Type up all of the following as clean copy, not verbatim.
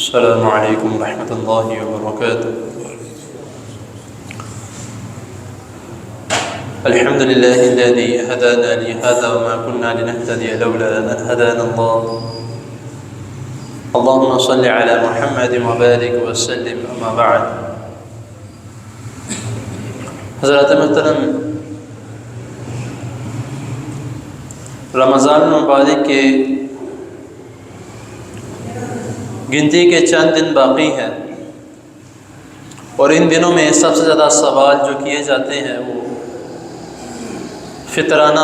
السلام علیکم ورحمۃ اللہ وبرکاتہ۔ الحمد للہ الذی ہدانا لہذا وما كنا لنهتدی لولا ان هدانا اللہ۔ اللهم صل علی محمد وبارک وسلم اما بعد۔ حضرات محترم، رمضان المبارک کے گنتی کے چند دن باقی ہیں، اور ان دنوں میں سب سے زیادہ سوال جو کیے جاتے ہیں وہ فطرانہ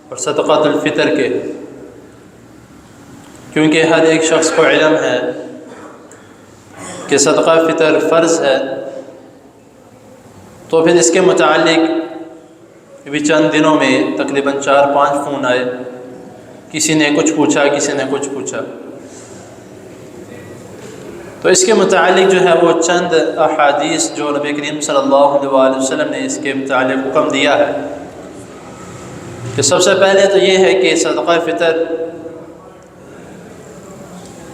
اور صدقۃ الفطر کے، کیونکہ ہر ایک شخص کو علم ہے کہ صدقہ فطر فرض ہے، تو پھر اس کے متعلق بھی چند دنوں میں تقریباً 4-5 فون آئے، کسی نے کچھ پوچھا، کسی نے کچھ پوچھا، تو اس کے متعلق جو ہے وہ چند احادیث جو نبی کریم صلی اللہ علیہ وسلم نے اس کے متعلق حکم دیا ہے کہ سب سے پہلے تو یہ ہے کہ صدقہ فطر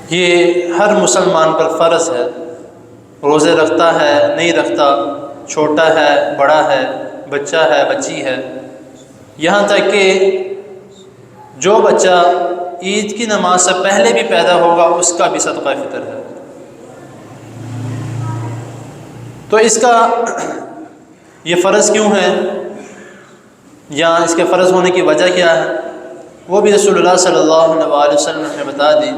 یہ ہر مسلمان پر فرض ہے، روزے رکھتا ہے نہیں رکھتا، چھوٹا ہے بڑا ہے، بچہ ہے بچی ہے، یہاں تک کہ جو بچہ عید کی نماز سے پہلے بھی پیدا ہوگا اس کا بھی صدقہ فطر ہے۔ تو اس کا یہ فرض کیوں ہے یا اس کے فرض ہونے کی وجہ کیا ہے، وہ بھی رسول اللہ صلی اللہ علیہ وسلم نے بتا دی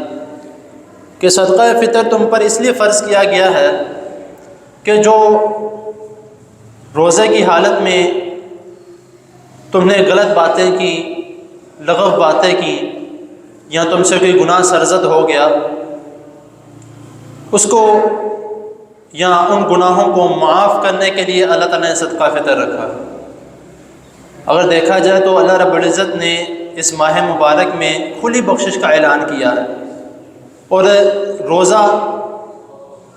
کہ صدقہ فطر تم پر اس لیے فرض کیا گیا ہے کہ جو روزے کی حالت میں تم نے غلط باتیں کی، لغو باتیں کی، یا تم سے کوئی گناہ سرزد ہو گیا، اس کو یا ان گناہوں کو معاف کرنے کے لیے اللہ تعالیٰ نے صدقہ فطر رکھا۔ اگر دیکھا جائے تو اللہ رب العزت نے اس ماہ مبارک میں کھلی بخشش کا اعلان کیا ہے، اور روزہ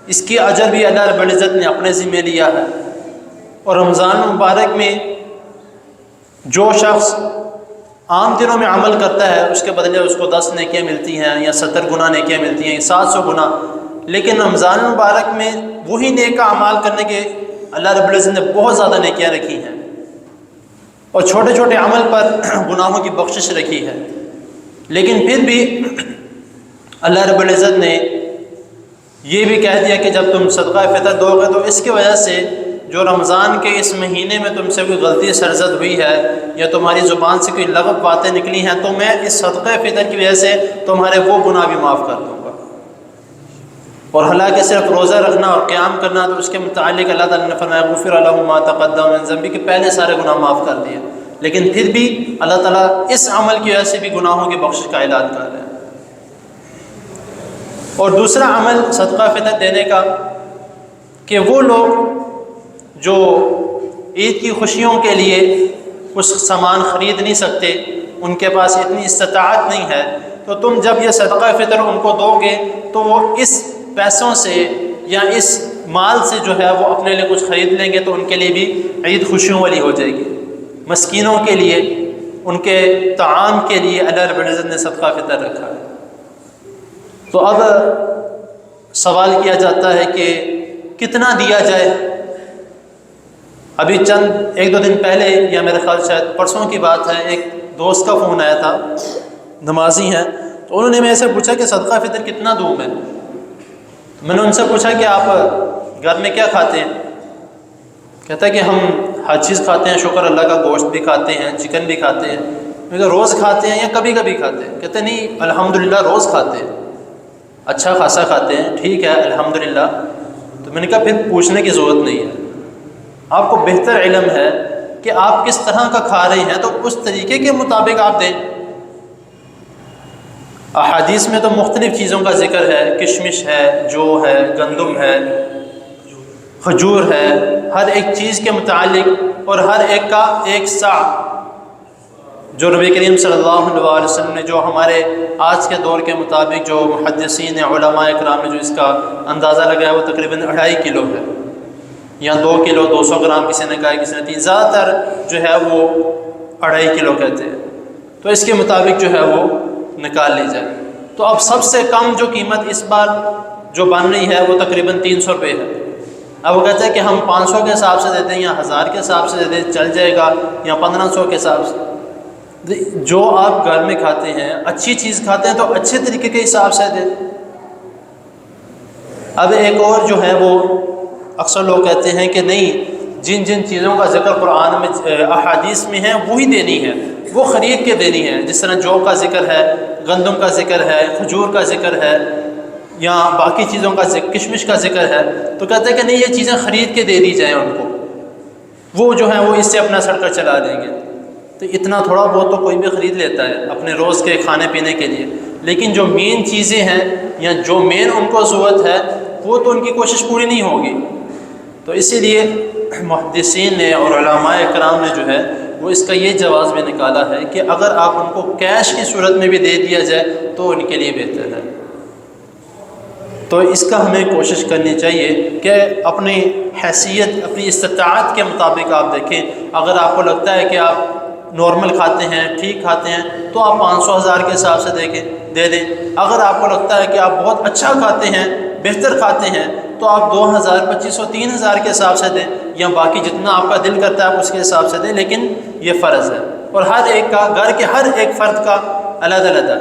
اس کی اجر بھی اللہ رب العزت نے اپنے ذمہ لیا ہے، اور رمضان مبارک میں جو شخص عام دنوں میں عمل کرتا ہے اس کے بدلے اس کو 10 نیکیاں ملتی ہیں، یا 70 گنا نیکیاں ملتی ہیں، 700 گنا، لیکن رمضان مبارک میں وہی نیک اعمال کرنے کے اللہ رب العزت نے بہت زیادہ نیکیاں رکھی ہیں، اور چھوٹے چھوٹے عمل پر گناہوں کی بخشش رکھی ہے، لیکن پھر بھی اللہ رب العزت نے یہ بھی کہہ دیا کہ جب تم صدقہ فطر دو گے تو اس کی وجہ سے جو رمضان کے اس مہینے میں تم سے کوئی غلطی سرزد ہوئی ہے یا تمہاری زبان سے کوئی لغو باتیں نکلی ہیں تو میں اس صدقہ فطر کی وجہ سے تمہارے وہ گناہ بھی معاف کر دوں گا۔ اور حالانکہ صرف روزہ رکھنا اور قیام کرنا تو اس کے متعلق اللہ تعالیٰ نے فرمایا غفر لہ ما تقدم من ذنبہ کہ پہلے سارے گناہ معاف کر دیے، لیکن پھر بھی اللہ تعالیٰ اس عمل کی وجہ سے بھی گناہوں کی بخشش کا اعلان کر رہے ہیں۔ اور دوسرا عمل صدقہ فطر دینے کا کہ وہ لوگ جو عید کی خوشیوں کے لیے کچھ سامان خرید نہیں سکتے، ان کے پاس اتنی استطاعت نہیں ہے، تو تم جب یہ صدقہ فطر ان کو دو گے تو وہ اس پیسوں سے یا اس مال سے جو ہے وہ اپنے لیے کچھ خرید لیں گے، تو ان کے لیے بھی عید خوشیوں والی ہو جائے گی۔ مسکینوں کے لیے، ان کے طعام کے لیے اللہ رب العزت نے صدقہ فطر رکھا ہے۔ تو اب سوال کیا جاتا ہے کہ کتنا دیا جائے۔ ابھی چند 1-2 دن پہلے یا میرے خیال شاید پرسوں کی بات ہے، ایک دوست کا فون آیا تھا، نمازی ہیں، تو انہوں نے میں سے پوچھا کہ صدقہ فطر کتنا دوں میں نے ان سے پوچھا کہ آپ گھر میں کیا کھاتے ہیں؟ کہتا ہے کہ ہم ہر چیز کھاتے ہیں، شکر اللہ کا، گوشت بھی کھاتے ہیں، چکن بھی کھاتے ہیں۔ میں کہا روز کھاتے ہیں یا کبھی کبھی کھاتے ہیں؟ کہتے نہیں الحمدللہ روز کھاتے ہیں، اچھا خاصا کھاتے ہیں، ٹھیک ہے الحمدللہ۔ تو میں نے کہا پھر پوچھنے کی ضرورت نہیں ہے، آپ کو بہتر علم ہے کہ آپ کس طرح کا کھا رہے ہیں، تو اس طریقے کے مطابق آپ دیں۔ احادیث میں تو مختلف چیزوں کا ذکر ہے، کشمش ہے، جو ہے، گندم ہے، کھجور ہے، ہر ایک چیز کے متعلق، اور ہر ایک کا ایک سا جو نبی کریم صلی اللہ علیہ وسلم نے، جو ہمارے آج کے دور کے مطابق جو محدثین علماء اکرام نے جو اس کا اندازہ لگایا وہ تقریباً 2.5 کلو ہے، یا 2 کلو 200 گرام کسی نے کہا، کسی نے 3، زیادہ تر جو ہے وہ 2.5 کلو کہتے ہیں، تو اس کے مطابق جو ہے وہ نکال لی جائے۔ تو اب سب سے کم جو قیمت اس بار جو بن رہی ہے وہ تقریباً 300 روپے ہے. اب وہ کہتے ہیں کہ ہم 500 کے حساب سے دے دیں یا 1000 کے حساب سے دے دیں چل جائے گا, یا 1500 کے حساب سے. جو آپ گھر میں کھاتے ہیں, اچھی چیز کھاتے ہیں تو اچھے طریقے کے حساب سے دیں. اب ایک اور جو ہے وہ اکثر لوگ کہتے ہیں کہ نہیں, جن جن چیزوں کا ذکر قرآن میں احادیث میں ہے وہی دینی ہے, وہ خرید کے دینی ہے. جس طرح جو کا ذکر ہے, گندم کا ذکر ہے, کھجور کا ذکر ہے, یا باقی چیزوں کا ذکر, کشمش کا ذکر ہے, تو کہتے ہیں کہ نہیں, یہ چیزیں خرید کے دے دی جائیں ان کو, وہ جو ہیں وہ اس سے اپنا سڑکہ چلا دیں گے. تو اتنا تھوڑا بہت تو کوئی بھی خرید لیتا ہے اپنے روز کے کھانے پینے کے لیے, لیکن جو مین چیزیں ہیں یا جو مین ان کو ضرورت ہے وہ تو ان کی کوشش پوری نہیں ہوگی. تو اسی لیے محدثین نے اور علماء کرام نے جو ہے وہ اس کا یہ جواز بھی نکالا ہے کہ اگر آپ ان کو کیش کی صورت میں بھی دے دیا جائے تو ان کے لیے بہتر ہے. تو اس کا ہمیں کوشش کرنی چاہیے کہ اپنی حیثیت, اپنی استطاعت کے مطابق آپ دیکھیں. اگر آپ کو لگتا ہے کہ آپ نارمل کھاتے ہیں, ٹھیک کھاتے ہیں, تو آپ 500,000 کے حساب سے دے دیں. اگر آپ کو لگتا ہے کہ آپ بہت اچھا کھاتے ہیں, بہتر کھاتے ہیں, تو آپ 2,000, 2,500, 3,000 کے حساب سے دیں, یا باقی جتنا آپ کا دل کرتا ہے آپ اس کے حساب سے دیں. لیکن یہ فرض ہے, اور ہر ایک کا, گھر کے ہر ایک فرد کا علیحدہ علیحدہ.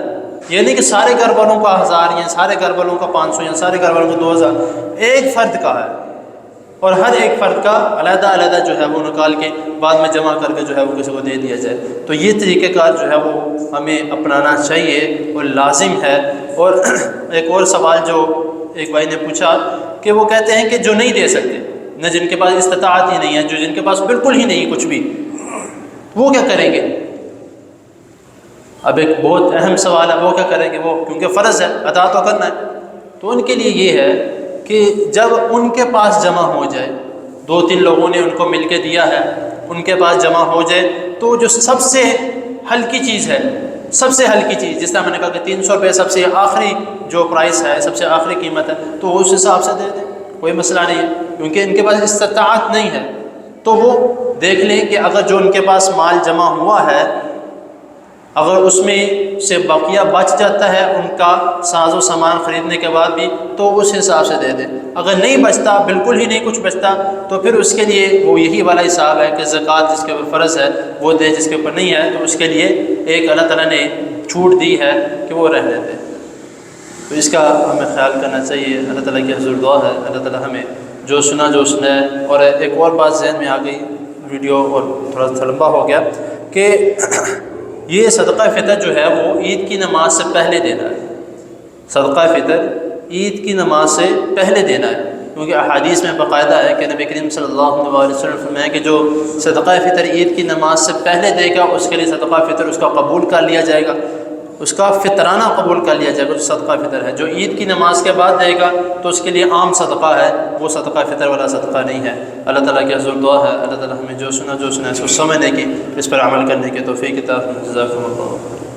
یہ نہیں کہ سارے گھر والوں کا 1,000 یا سارے گھر والوں کا 500 یا سارے گھر والوں کا 2,000, ایک فرد کا ہے, اور ہر ایک فرد کا علیحدہ علیحدہ جو ہے وہ نکال کے بعد میں جمع کر کے جو ہے وہ کسی کو دے دیا جائے. تو یہ طریقہ کار جو ہے وہ ہمیں اپنانا چاہیے اور لازم ہے. اور ایک اور سوال جو ایک بھائی نے پوچھا کہ وہ کہتے ہیں کہ جو نہیں دے سکتے, نہ جن کے پاس استطاعت ہی نہیں ہے, جو جن کے پاس بالکل ہی نہیں کچھ بھی, وہ کیا کریں گے؟ اب ایک بہت اہم سوال ہے, وہ کیا کریں گے؟ وہ کیونکہ فرض ہے, ادا تو کرنا ہے. تو ان کے لیے یہ ہے کہ جب ان کے پاس جمع ہو جائے, 2-3 لوگوں نے ان کو مل کے دیا ہے, ان کے پاس جمع ہو جائے, تو جو سب سے ہلکی چیز ہے, سب سے ہلکی چیز, جس طرح میں نے کہا کہ 300 روپے سب سے آخری جو پرائس ہے, سب سے آخری قیمت ہے, تو وہ اس حساب سے دے دیں, کوئی مسئلہ نہیں ہے. کیونکہ ان کے پاس استطاعت نہیں ہے, تو وہ دیکھ لیں کہ اگر جو ان کے پاس مال جمع ہوا ہے, اگر اس میں سے بقیہ بچ جاتا ہے ان کا ساز و سامان خریدنے کے بعد بھی, تو اس حساب سے دے دیں. اگر نہیں بچتا, بالکل ہی نہیں کچھ بچتا, تو پھر اس کے لیے وہ یہی والا حساب ہے کہ زکوٰۃ جس کے اوپر فرض ہے وہ دے, جس کے اوپر نہیں ہے تو اس کے لیے ایک اللہ تعالیٰ نے چھوٹ دی ہے کہ وہ رہنے دے. تو اس کا ہمیں خیال کرنا چاہیے. اللہ تعالیٰ کی حضور دعا ہے اللہ تعالیٰ ہمیں جو سنا ہے. اور ایک اور بات ذہن میں آ گئی, ویڈیو اور تھوڑا سا لمبا ہو گیا, کہ یہ صدقہ فطر جو ہے وہ عید کی نماز سے پہلے دینا ہے. صدقہ فطر عید کی نماز سے پہلے دینا ہے, کیونکہ احادیث میں باقاعدہ ہے کہ نبی کریم صلی اللہ علیہ وسلم فرمایا کہ جو صدقہ فطر عید کی نماز سے پہلے دے گا اس کے لیے صدقہ فطر اس کا قبول کر لیا جائے گا, اس کا فطرانہ قبول کر لیا جائے گا, جو صدقہ فطر ہے. جو عید کی نماز کے بعد دے گا تو اس کے لیے عام صدقہ ہے, وہ صدقہ فطر والا صدقہ نہیں ہے. اللہ تعالیٰ کی حضور دعا ہے اللہ تعالیٰ ہمیں جو سنا ہے اس کو سمجھنے کی, اس پر عمل کرنے کی توفیق عطا فرمائے. جزاکم اللہ.